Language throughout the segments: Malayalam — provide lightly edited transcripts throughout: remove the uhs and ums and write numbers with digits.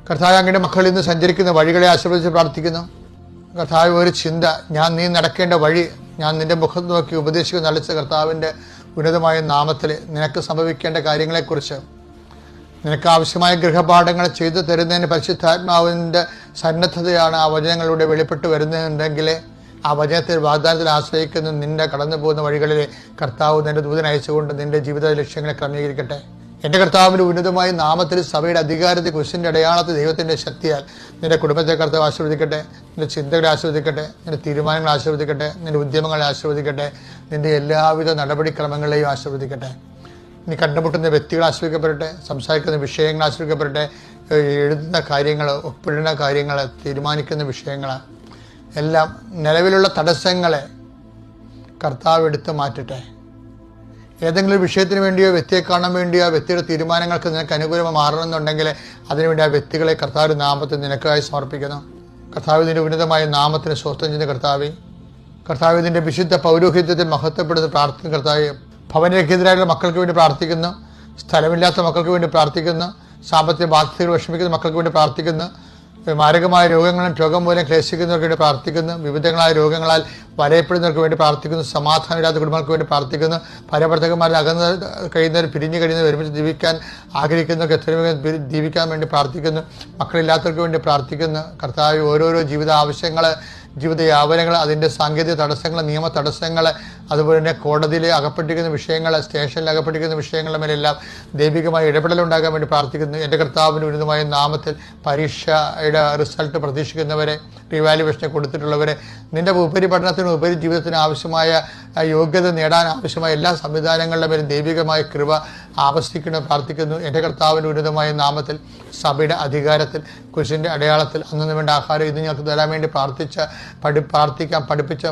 കർത്താവ് അങ്ങയുടെ മക്കളിൽ നിന്ന് സഞ്ചരിക്കുന്ന വഴികളെ ആശീർവദിച്ച് പ്രാർത്ഥിക്കുന്നു. കർത്താവ് ഒരു ചിന്ത, നീ നടക്കേണ്ട വഴി ഞാൻ നിന്റെ മുഖത്ത് നോക്കി ഉപദേശിക്കുന്ന നളിച്ച കർത്താവിൻ്റെ ഉന്നതമായ നാമത്തിൽ നിനക്ക് സംഭവിക്കേണ്ട കാര്യങ്ങളെക്കുറിച്ച് നിനക്ക് ആവശ്യമായ ഗൃഹപാഠങ്ങൾ ചെയ്തു തരുന്നതിന് പരിശുദ്ധാത്മാവിൻ്റെ സന്നദ്ധതയാണ് ആ വചനങ്ങളിലൂടെ വെളിപ്പെട്ട് വരുന്നുണ്ടെങ്കിൽ ആ വചനത്തിൽ വാഗ്ദാനത്തിൽ ആശ്രയിക്കുന്ന നിന്റെ കടന്നു പോകുന്ന വഴികളിൽ കർത്താവ് നിന്റെ ദൂതൻ അയച്ചുകൊണ്ട് നിന്റെ ജീവിത ലക്ഷ്യങ്ങളെ ക്രമീകരിക്കട്ടെ. എൻ്റെ കർത്താവിൻ്റെ ഉന്നതമായ നാമത്തിൽ സഭയുടെ അധികാരത്തിൽ കുരിശിൻ്റെ അടയാളത്തിൽ ദൈവത്തിൻ്റെ ശക്തിയാൽ നിന്റെ കുടുംബത്തെ കർത്താവ് ആശീർവദിക്കട്ടെ, നിന്റെ ചിന്തകളെ ആശീർവദിക്കട്ടെ, നിന്റെ തീരുമാനങ്ങളെ ആശീർവദിക്കട്ടെ, നിന്റെ ഉദ്യമങ്ങളെ ആശീർവദിക്കട്ടെ, നിന്റെ എല്ലാവിധ നടപടിക്രമങ്ങളെയും ആശീർവദിക്കട്ടെ. നീ കണ്ടുമുട്ടുന്ന വ്യക്തികൾ ആശ്രയിക്കപ്പെടട്ടെ, സംസാരിക്കുന്ന വിഷയങ്ങൾ ആശ്രയിക്കപ്പെടട്ടെ, എഴുതുന്ന കാര്യങ്ങൾ, ഒപ്പിടുന്ന കാര്യങ്ങൾ, തീരുമാനിക്കുന്ന വിഷയങ്ങൾ എല്ലാം നിലവിലുള്ള തടസ്സങ്ങളെ കർത്താവ് എടുത്ത് മാറ്റട്ടെ. ഏതെങ്കിലും വിഷയത്തിന് വേണ്ടിയോ വ്യക്തിയെ കാണാൻ വേണ്ടിയോ ആ വ്യക്തിയുടെ തീരുമാനങ്ങൾക്ക് നിനക്ക് അനുകൂലമായി മാറണമെന്നുണ്ടെങ്കിൽ അതിനുവേണ്ടി ആ വ്യക്തികളെ കർത്താവിൻ്റെ നാമത്തിൽ നിനക്കായി സമർപ്പിക്കുന്നു. കർത്താവ് ഇതിൻ്റെ ഉന്നതമായ നാമത്തിന് സ്വസ്ഥം ചെയ്യുന്ന കർത്താവ് ഇതിൻ്റെ വിശുദ്ധ പൗരോഹിത്യത്തിൽ മഹത്വപ്പെടുന്ന പ്രാർത്ഥന കർത്താവ് ഭവനരഹിതരായുള്ള മക്കൾക്ക് വേണ്ടി പ്രാർത്ഥിക്കുന്നു, സ്ഥലമില്ലാത്ത മക്കൾക്ക് വേണ്ടി പ്രാർത്ഥിക്കുന്നു, സാമ്പത്തിക ബാധ്യതകൾ വിഷമിക്കുന്ന മക്കൾക്ക് വേണ്ടി പ്രാർത്ഥിക്കുന്നു, മാരകമായ രോഗം മൂലം ക്ലേശിക്കുന്നവർക്ക് വേണ്ടി പ്രാർത്ഥിക്കുന്നു, വിവിധങ്ങളായ രോഗങ്ങളാൽ വലയപ്പെടുന്നവർക്ക് വേണ്ടി പ്രാർത്ഥിക്കുന്നു, സമാധാനമില്ലാത്ത കുടുംബങ്ങൾക്ക് വേണ്ടി പ്രാർത്ഥിക്കുന്നു, പരവർത്തകന്മാരിൽ അകന്ന് കഴിയുന്നവർ പിരിഞ്ഞു കഴിയുന്നവർ ഒരുമിച്ച് ജീവിക്കാൻ ആഗ്രഹിക്കുന്നവർക്ക് എത്രയും ജീവിക്കാൻ വേണ്ടി പ്രാർത്ഥിക്കുന്നു, മക്കളില്ലാത്തവർക്ക് വേണ്ടി പ്രാർത്ഥിക്കുന്നു. കർത്താവ് ഓരോരോ ജീവിത ആവശ്യങ്ങൾ, ജീവിത യാപനങ്ങൾ, അതിൻ്റെ സാങ്കേതിക തടസ്സങ്ങൾ, നിയമ തടസ്സങ്ങൾ, അതുപോലെ തന്നെ കോടതിയിൽ അകപ്പെട്ടിരിക്കുന്ന വിഷയങ്ങൾ, സ്റ്റേഷനിൽ അകപ്പെട്ടിരിക്കുന്ന വിഷയങ്ങളുടെ മേലെല്ലാം ദൈവികമായ ഇടപെടലുണ്ടാകാൻ വേണ്ടി പ്രാർത്ഥിക്കുന്നു. എൻ്റെ കർത്താവിൻ്റെ ഉന്നതമായ നാമത്തിൽ പരീക്ഷയുടെ റിസൾട്ട് പ്രതീക്ഷിക്കുന്നവരെ, റിവാലുവേഷനെ കൊടുത്തിട്ടുള്ളവരെ, നിൻ്റെ ഉപരിപഠനത്തിനും ഉപരി ജീവിതത്തിന് ആവശ്യമായ യോഗ്യത നേടാൻ ആവശ്യമായ എല്ലാ സംവിധാനങ്ങളുടെ മേലും ദൈവികമായ കൃപ ആവശ്യിക്കണം പ്രാർത്ഥിക്കുന്നു. എൻ്റെ കർത്താവിൻ്റെ ഉന്നതമായ നാമത്തിൽ സഭയുടെ അധികാരത്തിൽ കുരിശിൻ്റെ അടയാളത്തിൽ അന്നു വേണ്ട ആഹാരം ഇത് ഞങ്ങൾക്ക് തരാൻ വേണ്ടി പ്രാർത്ഥിക്കാൻ പഠിപ്പിച്ച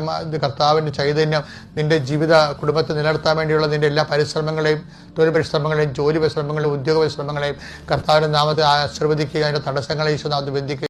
കർത്താവിൻ്റെ ചൈതന്യം നിൻ്റെ ജീവിത കുടുംബത്തെ നിലനിർത്താൻ വേണ്ടിയുള്ള നിൻ്റെ എല്ലാ പരിശ്രമങ്ങളെയും, തൊഴിൽ പരിശ്രമങ്ങളെയും, ജോലി പരിശ്രമങ്ങളെയും, ഉദ്യോഗ പരിശ്രമങ്ങളെയും കർത്താവിൻ്റെ നാമത്തെ ആശീർവദിക്കുക. അതിൻ്റെ തടസ്സങ്ങളെ ഈശോനാമത്തിൽ ബന്ധിക്കുക.